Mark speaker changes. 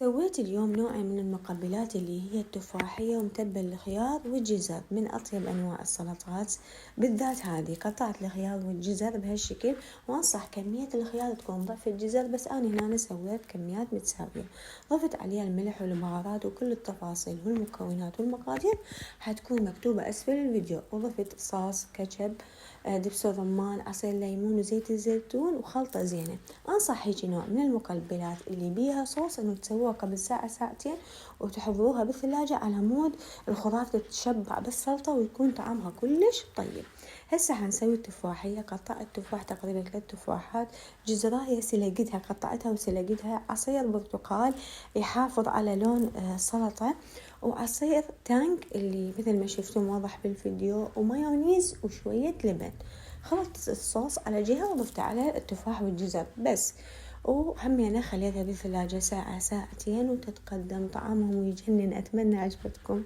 Speaker 1: سويت اليوم نوع من المقبلات اللي هي التفاحية ومتبل الخيار والجزر من أطيب أنواع السلطات. بالذات هذه قطعت الخيار والجزر بهالشكل، وأنصح كمية الخيار تكون ضعف الجزر، بس أنا هنا سويت كميات متساوية. ضفت عليها الملح والبهارات وكل التفاصيل والمكونات والمقادير حتكون مكتوبة أسفل الفيديو. وضفت صوص كاتشب، دبس الرمان، عصير ليمون وزيت الزيتون وخلطة زينة. أنصح هيجي نوع من المقبلات اللي بيها صوص إنه تسووها قبل ساعة ساعتين وتحضروها بالثلاجة على مود الخضار تتشبع بالسلطة ويكون طعمها كلش طيب. هسه حنسوي التفاحية. قطعت تفاح تقريبا 3 تفاحات، جزراية سلقتها قطعتها وسلقتها، عصير برتقال يحافظ على لون سلطة، وعصير تانك اللي مثل ما شفتم واضح بالفيديو، ومايونيز وشوية لبن. خلطت الصوص على جهة وضفت عليه التفاح والجزر بس، وهم خليتها بالثلاجة ساعة ساعتين وتتقدم. طعمهم يجنن، أتمنى عجبتكم.